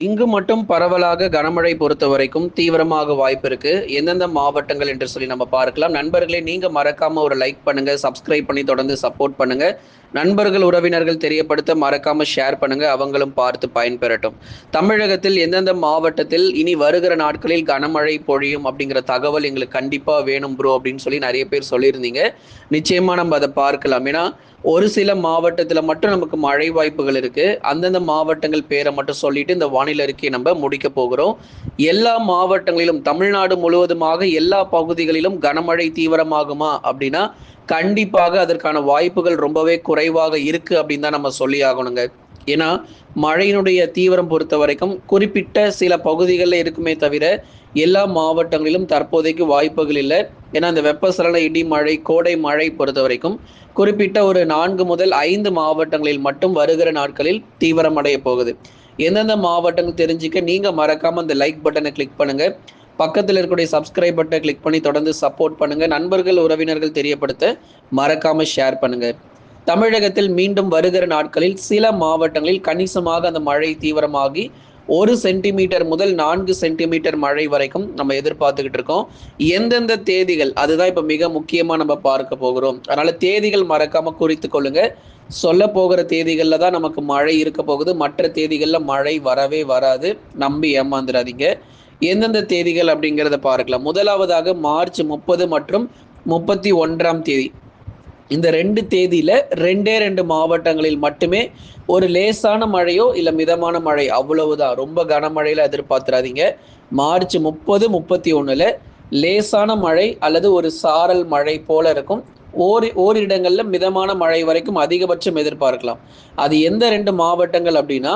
இங்கு மட்டும் பரவலாக கனமழை பொறுத்த வரைக்கும் தீவிரமாக வாய்ப்பு இருக்கு. எந்தெந்த மாவட்டங்கள் என்று சொல்லி நம்ம பார்க்கலாம். நண்பர்களே, நீங்க மறக்காம ஒரு லைக் பண்ணுங்க, சப்ஸ்கிரைப் பண்ணி தொடர்ந்து சப்போர்ட் பண்ணுங்க. நண்பர்கள் உறவினர்கள் தெரியப்படுத்த மறக்காம ஷேர் பண்ணுங்க, அவங்களும் பார்த்து பயன்பெறட்டும். தமிழகத்தில் எந்தெந்த மாவட்டத்தில் இனி வருகிற நாட்களில் கனமழை பொழியும் அப்படிங்கிற தகவல் எங்களுக்கு கண்டிப்பா வேணும் ப்ரோ அப்படின்னு சொல்லி நிறைய பேர் சொல்லியிருந்தீங்க. நிச்சயமா நம்ம அதை பார்க்கலாம். ஏன்னா ஒரு சில மாவட்டத்தில் மட்டும் நமக்கு மழை வாய்ப்புகள் இருக்கு. அந்தந்த மாவட்டங்கள் பேரை மட்டும் சொல்லிட்டு இந்த வானிலை அறிக்கையை நம்ம முடிக்க போகிறோம். எல்லா மாவட்டங்களிலும் தமிழ்நாடு முழுவதுமாக எல்லா பகுதிகளிலும் கனமழை தீவிரமாகுமா அப்படின்னா கண்டிப்பாக அதற்கான வாய்ப்புகள் ரொம்பவே குறைவாக இருக்கு அப்படின்னு தான் நம்ம சொல்லி ஆகணுங்க. ஏன்னா மழையினுடைய தீவிரம் பொறுத்த வரைக்கும் குறிப்பிட்ட சில பகுதிகளில் இருக்குமே தவிர எல்லா மாவட்டங்களிலும் தற்போதைக்கு வாய்ப்புகள் இல்லை. ஏன்னா இந்த வெப்பசலன இடி மழை கோடை மழை பொறுத்த வரைக்கும் குறிப்பிட்ட ஒரு 4 முதல் 5 மாவட்டங்களில் மட்டும் வருகிற நாட்களில் தீவிரமடைய போகுது. எந்தெந்த மாவட்டங்கள் தெரிஞ்சுக்க நீங்க மறக்காம அந்த லைக் பட்டனை கிளிக் பண்ணுங்க. பக்கத்தில் இருக்கக்கூடிய சப்ஸ்கிரைப் பட்டனை கிளிக் பண்ணி தொடர்ந்து சப்போர்ட் பண்ணுங்க. நண்பர்கள் உறவினர்கள் தெரியப்படுத்த மறக்காம ஷேர் பண்ணுங்க. தமிழகத்தில் மீண்டும் வருகிற நாட்களில் சில மாவட்டங்களில் கணிசமாக அந்த மழை தீவிரமாகி 1 சென்டிமீட்டர் முதல் 4 சென்டிமீட்டர் மழை வரைக்கும் நம்ம எதிர்பார்த்துக்கிட்டு இருக்கோம். எந்தெந்த தேதிகள் அதுதான் இப்ப மிக முக்கியமா நம்ம பார்க்க போகிறோம். அதனால தேதிகள் மறக்காம குறித்து கொள்ளுங்க. சொல்ல போகிற தேதிகள்ல தான் நமக்கு மழை இருக்க போகுது. மற்ற தேதிகள்ல மழை வரவே வராது. நம்பி ஏமாந்துடாதீங்க. எந்தெந்த தேதிகள் அப்படிங்கிறத பார்க்கலாம். முதலாவதாக மார்ச் 30 மற்றும் 31ஆம் தேதி. இந்த 2 தேதியில 2 மாவட்டங்களில் மட்டுமே ஒரு லேசான மழையோ இல்ல மிதமான மழை, அவ்வளவுதான். ரொம்ப கனமழையில எதிர்பார்த்துறாதீங்க. மார்ச் 30, 31ல லேசான மழை அல்லது ஒரு சாரல் மழை போல இருக்கும். ஓரிடங்கள்ல மிதமான மழை வரைக்கும் அதிகபட்சம் எதிர்பார்க்கலாம். அது எந்த 2 மாவட்டங்கள் அப்படின்னா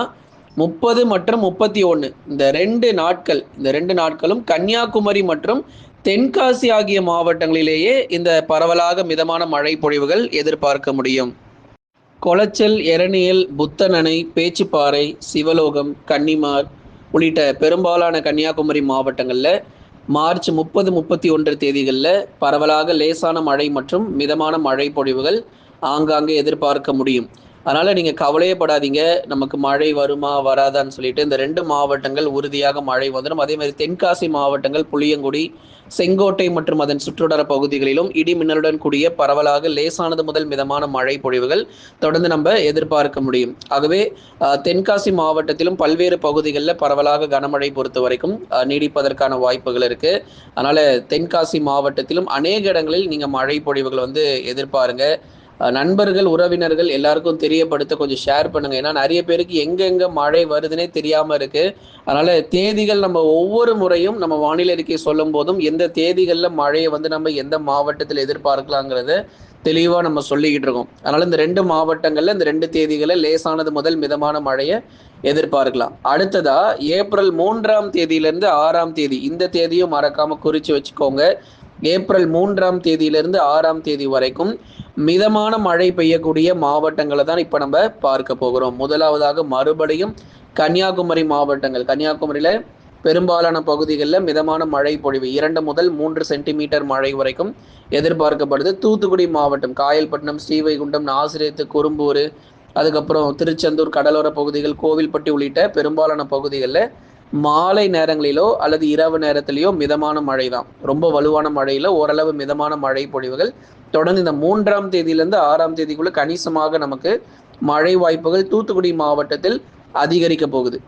30 மற்றும் 31. இந்த ரெண்டு நாட்களும் கன்னியாகுமரி மற்றும் தென்காசி ஆகிய மாவட்டங்களிலேயே இந்த பரவலாக மிதமான மழை பொழிவுகள் எதிர்பார்க்க முடியும். கொளச்சல், எரணியல், புத்தனணை, பேச்சிப்பாறை, சிவலோகம், கன்னிமார் உள்ளிட்ட பெரும்பாலான கன்னியாகுமரி மாவட்டங்களில் மார்ச் 30, 31 தேதிகளில் பரவலாக லேசான மழை மற்றும் மிதமான மழை பொழிவுகள் ஆங்காங்கே எதிர்பார்க்க முடியும். அதனால் நீங்கள் கவலையப்படாதீங்க, நமக்கு மழை வருமா வராதான்னு சொல்லிட்டு. இந்த 2 மாவட்டங்கள் உறுதியாக மழை வந்துடும். அதே மாதிரி தென்காசி மாவட்டங்கள் புளியங்குடி, செங்கோட்டை மற்றும் அதன் சுற்றுவட்டார பகுதிகளிலும் இடி மின்னலுடன் கூடிய பரவலாக லேசானது முதல் மிதமான மழை பொழிவுகள் தொடர்ந்து நம்ம எதிர்பார்க்க முடியும். ஆகவே தென்காசி மாவட்டத்திலும் பல்வேறு பகுதிகளில் பரவலாக கனமழை பொறுத்த வரைக்கும் நீடிப்பதற்கான வாய்ப்புகள் இருக்கு. அதனால தென்காசி மாவட்டத்திலும் அநேக இடங்களில் நீங்க மழை பொழிவுகள் எதிர்பாருங்க. நண்பர்கள் உறவினர்கள் எல்லாருக்கும் தெரியப்படுத்த கொஞ்சம் ஷேர் பண்ணுங்க. ஏன்னா நிறைய பேருக்கு எங்கெங்க மழை வருதுன்னே தெரியாம இருக்கு. அதனால தேதிகள் நம்ம ஒவ்வொரு முறையும் நம்ம வானிலை அறிக்கை சொல்லும் போதும் எந்த தேதிகளில் மழையை நம்ம எந்த மாவட்டத்தில் எதிர்பார்க்கலாங்கிறத தெளிவா நம்ம சொல்லிக்கிட்டு இருக்கோம். அதனால இந்த 2 மாவட்டங்கள்ல இந்த 2 தேதிகளில் லேசானது முதல் மிதமான மழையை எதிர்பார்க்கலாம். அடுத்ததா ஏப்ரல் 3ஆம் தேதியிலிருந்து 6ஆம் தேதி, இந்த தேதியும் மறக்காம குறிச்சு வச்சுக்கோங்க. ஏப்ரல் 3ஆம் தேதியிலிருந்து 6ஆம் தேதி வரைக்கும் மிதமான மழை பெய்யக்கூடிய மாவட்டங்களை தான் இப்போ நம்ம பார்க்க போகிறோம். முதலாவதாக மறுபடியும் கன்னியாகுமரி மாவட்டங்கள். கன்னியாகுமரியில பெரும்பாலான பகுதிகளில் மிதமான மழை பொழிவு 2 முதல் 3 சென்டிமீட்டர் மழை வரைக்கும் எதிர்பார்க்கப்படுது. தூத்துக்குடி மாவட்டம் காயல்பட்டினம், ஸ்ரீவைகுண்டம், நாசிரேத்து, குறும்பூர், அதுக்கப்புறம் திருச்செந்தூர், கடலோர பகுதிகள், கோவில்பட்டி உள்ளிட்ட பெரும்பாலான பகுதிகளில் மாலை நேரங்களிலோ அல்லது இரவு நேரத்திலேயோ மிதமான மழை தான். ரொம்ப வலுவான மழையில ஓரளவு மிதமான மழை பொழிவுகள் தொடர்ந்து இந்த 3ஆம் தேதியிலிருந்து 6ஆம் தேதிக்குள்ள கணிசமாக நமக்கு மழை வாய்ப்புகள் தூத்துக்குடி மாவட்டத்தில் அதிகரிக்க போகுது.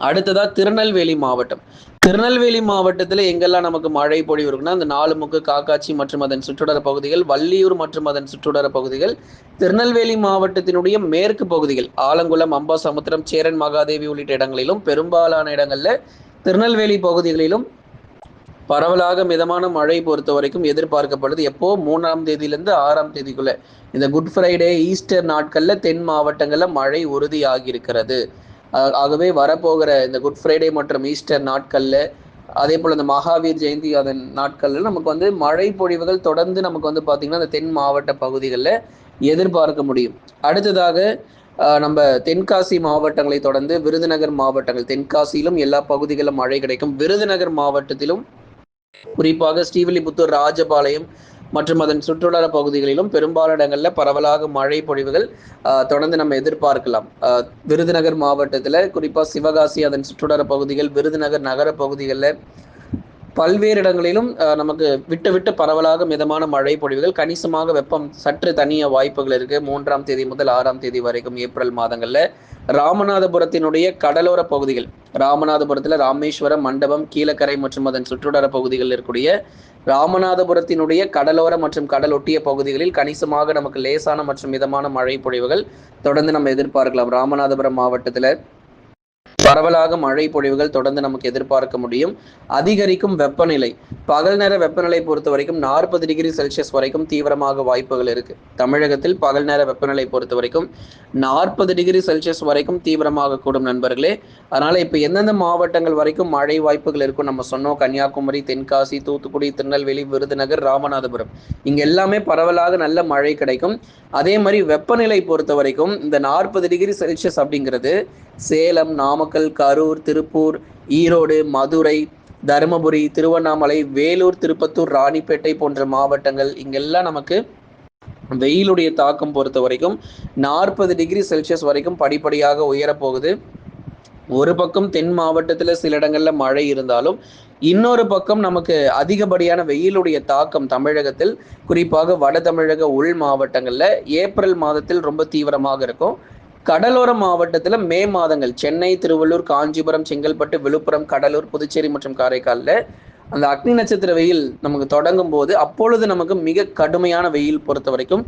அடுத்ததா திருநெல்வேலி மாவட்டம். திருநெல்வேலி மாவட்டத்தில் எங்கெல்லாம் நமக்கு மழை பொழிவு இருக்குன்னா அந்த நாலுமுக்கு, காக்காட்சி மற்றும் அதன் சுற்றுவட்டார பகுதிகள், வள்ளியூர் மற்றும் அதன் சுற்றுவட்டார பகுதிகள், திருநெல்வேலி மாவட்டத்தினுடைய மேற்கு பகுதிகள் ஆலங்குளம், அம்பாசமுத்திரம், சேரன் மகாதேவி உள்ளிட்ட இடங்களிலும் பெரும்பாலான இடங்கள்ல திருநெல்வேலி பகுதிகளிலும் பரவலாக மிதமான மழை பொறுத்த வரைக்கும் எதிர்பார்க்கப்படுது. எப்போ 3ஆம் தேதியிலிருந்து 6ஆம் தேதிக்குள்ள இந்த குட் ஃப்ரைடே, ஈஸ்டர் நாட்கள்ல தென் மாவட்டங்கள்ல மழை உறுதியாகி இருக்கிறது. ஆகவே வரப்போகிற இந்த குட் ஃப்ரைடே மற்றும் ஈஸ்டர் நாட்கள்ல, அதே போல் இந்த மகாவீர் ஜெயந்தி அதன் நாட்கள்ல நமக்கு மழை பொழிவுகள் தொடர்ந்து நமக்கு பார்த்தீங்கன்னா இந்த தென் மாவட்ட பகுதிகளில் எதிர்பார்க்க முடியும். அடுத்ததாக நம்ம தென்காசி மாவட்டங்களை தொடர்ந்து விருதுநகர் மாவட்டங்கள். தென்காசியிலும் எல்லா பகுதிகளிலும் மழை கிடைக்கும். விருதுநகர் மாவட்டத்திலும் குறிப்பாக ஸ்ரீவில்லிபுத்தூர், ராஜபாளையம், மற்றும் அதன் சுற்றுலா பகுதிகளிலும் பெரும்பாலான இடங்களில் பரவலாக மழை பொழிவுகள் தொடர்ந்து நம்ம எதிர்பார்க்கலாம். விருதுநகர் மாவட்டத்தில் குறிப்பாக சிவகாசி அதன் சுற்றுலா பகுதிகள், விருதுநகர் நகர பகுதிகளில் பல்வேறு இடங்களிலும் நமக்கு விட்டு விட்டு பரவலாக மிதமான மழை பொழிவுகள், கணிசமாக வெப்பம் சற்று தனிய வாய்ப்புகள் இருக்கு. 3ஆம் தேதி முதல் 6ஆம் தேதி வரைக்கும் ஏப்ரல் மாதங்கள்ல ராமநாதபுரத்தினுடைய கடலோர பகுதிகள், ராமநாதபுரத்தில் ராமேஸ்வரம், மண்டபம், கீழக்கரை மற்றும் அதன் சுற்றுவட்டார பகுதிகளில் இருக்கக்கூடிய ராமநாதபுரத்தினுடைய கடலோர மற்றும் கடலொட்டிய பகுதிகளில் கணிசமாக நமக்கு லேசான மற்றும் மிதமான மழை பொழிவுகள் தொடர்ந்து நம்ம எதிர்பார்க்கலாம். ராமநாதபுரம் மாவட்டத்தில் பரவலாக மழை பொழிவுகள் தொடர்ந்து நமக்கு எதிர்பார்க்க முடியும். அதிகரிக்கும் வெப்பநிலை, பகல் நேர வெப்பநிலை பொறுத்த வரைக்கும் 40 டிகிரி செல்சியஸ் வரைக்கும் தீவிரமாக வாய்ப்புகள் இருக்கு. தமிழகத்தில் பகல் நேர வெப்பநிலை பொறுத்த வரைக்கும் 40 டிகிரி செல்சியஸ் வரைக்கும் தீவிரமாக கூடும் நண்பர்களே. அதனால இப்ப எந்தெந்த மாவட்டங்கள் வரைக்கும் மழை வாய்ப்புகள் இருக்கும் நம்ம சொன்னோம். கன்னியாகுமரி, தென்காசி, தூத்துக்குடி, திருநெல்வேலி, விருதுநகர், ராமநாதபுரம், இங்க எல்லாமே பரவலாக நல்ல மழை கிடைக்கும். அதே மாதிரி வெப்பநிலை பொறுத்த வரைக்கும் இந்த 40 டிகிரி செல்சியஸ் அப்படிங்கிறது சேலம், நாமக்கல், கரூர், திருப்பூர், ஈரோடு, மதுரை, தருமபுரி, திருவண்ணாமலை, வேலூர், திருப்பத்தூர், ராணிப்பேட்டை போன்ற மாவட்டங்கள் இங்கெல்லாம் நமக்கு வெயிலுடைய தாக்கம் பொறுத்த வரைக்கும் 40 டிகிரி செல்சியஸ் வரைக்கும் படிப்படியாக உயரப்போகுது. ஒரு பக்கம் தென் மாவட்டத்தில் சில இடங்கள்ல மழை இருந்தாலும் இன்னொரு பக்கம் நமக்கு அதிகப்படியான வெயிலுடைய தாக்கம் தமிழகத்தில், குறிப்பாக வட தமிழக உள் மாவட்டங்கள்ல ஏப்ரல் மாதத்தில் ரொம்ப தீவிரமாக இருக்கும். கடலோர மாவட்டத்தில் மே மாதங்கள் சென்னை, திருவள்ளூர், காஞ்சிபுரம், செங்கல்பட்டு, விழுப்புரம், கடலூர், புதுச்சேரி மற்றும் காரைக்காலில் அந்த அக்னி நட்சத்திர வெயில் நமக்கு தொடங்கும் போது அப்பொழுது நமக்கு மிக கடுமையான வெயில் பொறுத்த வரைக்கும்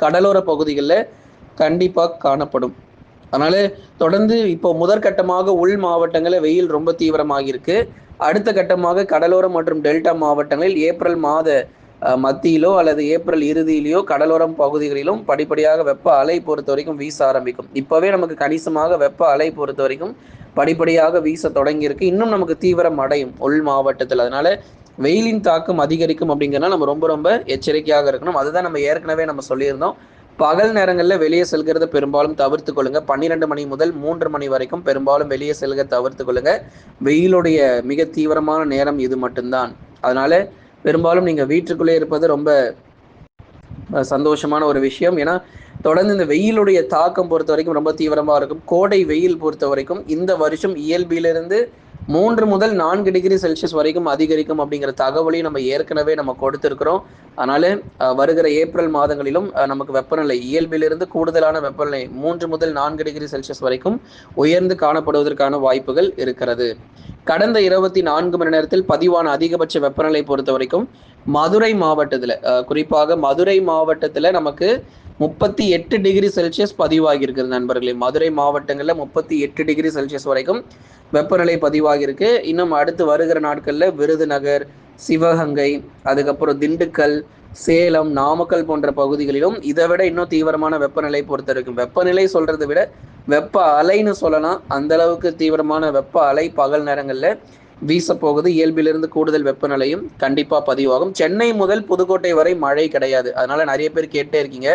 கடலோர பகுதிகளில் கண்டிப்பாக காணப்படும். அதனால தொடர்ந்து இப்போ முதற்கட்டமாக உள் மாவட்டங்களில் வெயில் ரொம்ப தீவிரமாக இருக்கு. அடுத்த கட்டமாக கடலோரம் மற்றும் டெல்டா மாவட்டங்களில் ஏப்ரல் மாத மத்தியிலோ அல்லது ஏப்ரல் இறுதியிலோ கடலோரம் பகுதிகளிலும் படிப்படியாக வெப்ப அலை பொறுத்த வரைக்கும் வீச ஆரம்பிக்கும். இப்பவே நமக்கு கணிசமாக வெப்ப அலை பொறுத்த வரைக்கும் படிப்படியாக வீச தொடங்கி இருக்கு. இன்னும் நமக்கு தீவிரம் அடையும் உள் மாவட்டத்தில். அதனால வெயிலின் தாக்கம் அதிகரிக்கும் அப்படிங்கிறனா நம்ம ரொம்ப ரொம்ப எச்சரிக்கையாக இருக்கணும். அதுதான் நம்ம ஏற்கனவே நம்ம சொல்லியிருந்தோம். பகல் நேரங்களில் வெளியே செல்கிறத பெரும்பாலும் தவிர்த்து கொள்ளுங்க. 12 மணி முதல் 3 மணி வரைக்கும் பெரும்பாலும் வெளியே செல்க தவிர்த்து கொள்ளுங்க. வெயிலுடைய மிக தீவிரமான நேரம் இது மட்டும்தான். அதனால பெரும்பாலும் நீங்க வீட்டுக்குள்ளே இருப்பது ரொம்ப சந்தோஷமான ஒரு விஷயம். ஏன்னா தொடர்ந்து இந்த வெயிலுடைய தாக்கம் பொறுத்த வரைக்கும் ரொம்ப தீவிரமா இருக்கும். கோடை வெயில் பொறுத்த வரைக்கும் இந்த வருஷம் இயல்பிலிருந்து 3 முதல் 4 டிகிரி செல்சியஸ் வரைக்கும் அதிகரிக்கும் அப்படிங்கிற தகவலையும் நம்ம ஏற்கனவே நம்ம கொடுத்திருக்கிறோம். அதனால வருகிற ஏப்ரல் மாதங்களிலும் நமக்கு வெப்பநிலை இயல்பிலிருந்து கூடுதலான வெப்பநிலை 3 முதல் 4 டிகிரி செல்சியஸ் வரைக்கும் உயர்ந்து காணப்படுவதற்கான வாய்ப்புகள் இருக்கிறது. கடந்த 24 மணி நேரத்தில் பதிவான அதிகபட்ச வெப்பநிலை பொறுத்த வரைக்கும் மதுரை மாவட்டத்தில், குறிப்பாக மதுரை மாவட்டத்தில் நமக்கு 38 டிகிரி செல்சியஸ் பதிவாகி இருக்கிறது நண்பர்களே. மதுரை மாவட்டங்களில் 38 டிகிரி செல்சியஸ் வரைக்கும் வெப்பநிலை பதிவாகி இருக்கு. இன்னும் அடுத்து வருகிற நாட்களில் விருதுநகர், சிவகங்கை, அதுக்கப்புறம் திண்டுக்கல், சேலம், நாமக்கல் போன்ற பகுதிகளிலும் இதை விட இன்னும் தீவிரமான வெப்பநிலை பொறுத்த வரைக்கும், வெப்பநிலை சொல்றதை விட வெப்ப அலைன்னு சொல்லலாம், அந்த அளவுக்கு தீவிரமான வெப்ப அலை பகல் நேரங்களில் வீசப்போகுது. இயல்பிலிருந்து கூடுதல் வெப்பநிலையும் கண்டிப்பா பதிவாகும். சென்னை முதல் புதுக்கோட்டை வரை மழை கிடையாது. அதனால நிறைய பேர் கேட்டே இருக்கீங்க.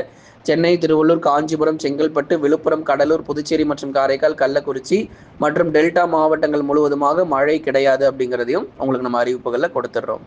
சென்னை, திருவள்ளூர், காஞ்சிபுரம், செங்கல்பட்டு, விழுப்புரம், கடலூர், புதுச்சேரி மற்றும் காரைக்கால், கள்ளக்குறிச்சி மற்றும் டெல்டா மாவட்டங்கள் முழுவதுமாக மழை கிடையாது அப்படிங்கிறதையும் உங்களுக்கு நம்ம அறிவிப்புகளில் கொடுத்துட்றோம்.